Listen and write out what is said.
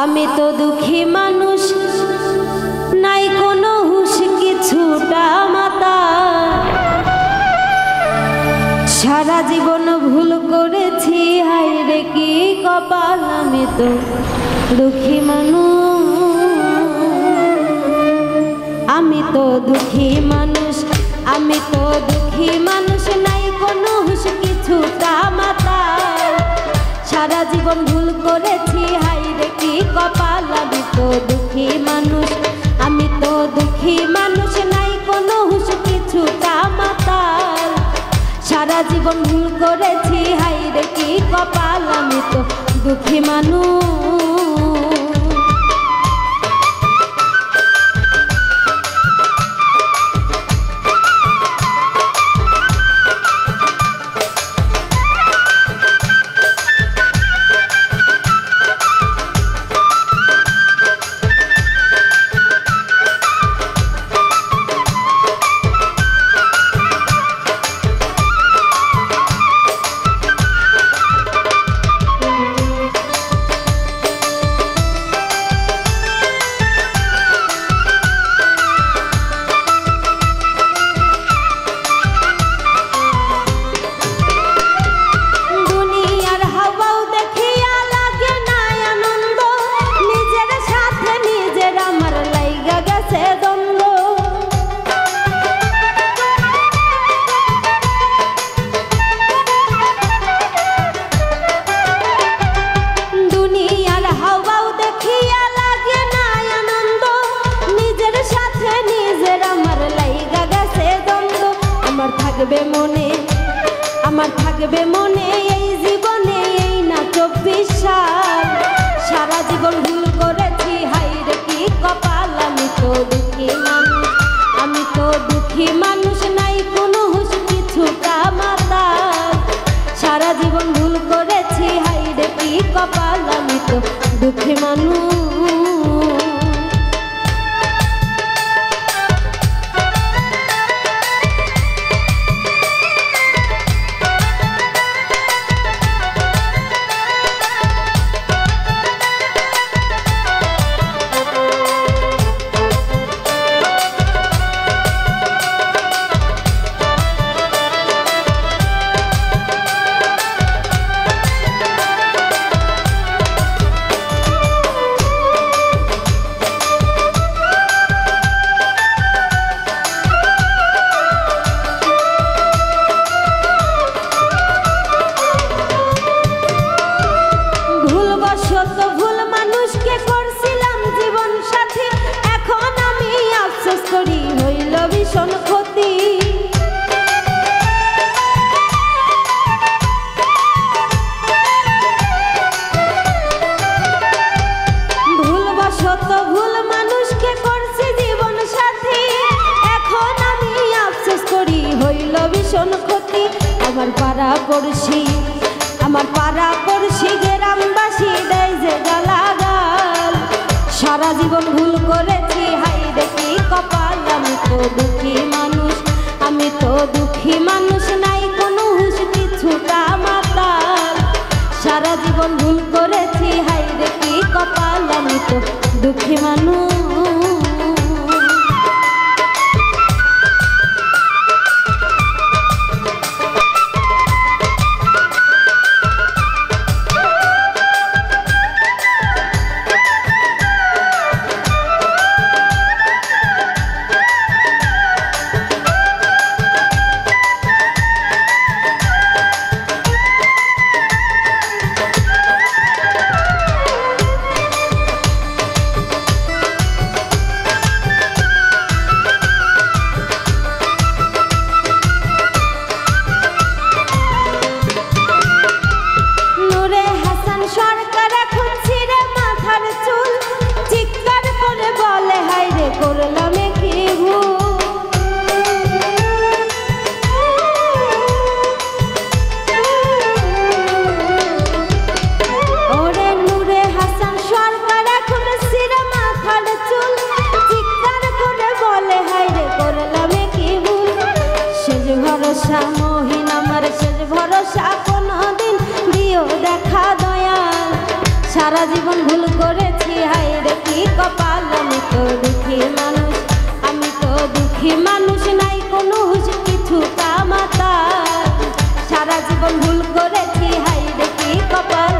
আমি তো দুঃখী মানুষ, নাই কোনো হুঁশ কিছুটা মাতা। সারা জীবন ভুল করেছি, হায় রে কি কপাল। আমি তো দুঃখী মানুষ, আমি তো দুঃখী মানুষ, আমি তো দুঃখী মানুষ, নাই কোনো হুঁশ কিছুটা মাতা। সারা জীবন ভুল করেছি, হায় রে কি কপাল। আমি তো দুঃখী মানুষ, আমি তো দুঃখী মানুষ, নাই কোনো হুঁশ কিছুটা মাতা। সারা জীবন ভুল করেছি, হায় রে কি কপাল। আমি তো দুঃখী মানুষ। আমার থাকবে মনে এই জীবনে, এই না 24 সাল। সারা জীবন ভুল করেছি, হায় রে কি কপাল। আমি তো দুঃখী মানুষ, আমি তো দুঃখী মানুষ, নাই কোনো হুঁশ কিছুটা মাতা। সারা জীবন ভুল করেছি, হায় রে কি কপাল। আমি তো দুঃখী মানুষ। ভুল মানুষকে করছিলাম জীবন সাথী, এখন আমি আফসোস করি হইল ভীষণ ক্ষতি। ভুলবশত ভুল মানুষকে করছি জীবন সাথী, এখন আমি আফসোস করি হইল ভীষণ ক্ষতি। আমার পাড়া পড়শি, আমার পাড়া পড়শি গ্রামবাসী দেয় যে গালাগাল। সারা জীবন ভুল করেছি, হায় রে কি কপাল। আমি তো দুঃখী মানুষ, আমি তো দুঃখী মানুষ, নাই কোনো হুঁশ কিছুটা মাতাল। সারা জীবন ভুল করেছি, হায় রে কি কপাল। আমি তো দুঃখী মানুষ। সারা জীবন ভুল করেছি কি কপাল আমি তো দুঃখী মানুষ, আমি তো দুঃখী মানুষ, নাই কোনো হুঁশ কিছুটা মাথা, সারা জীবন ভুল করেছি হাই রে কি কপাল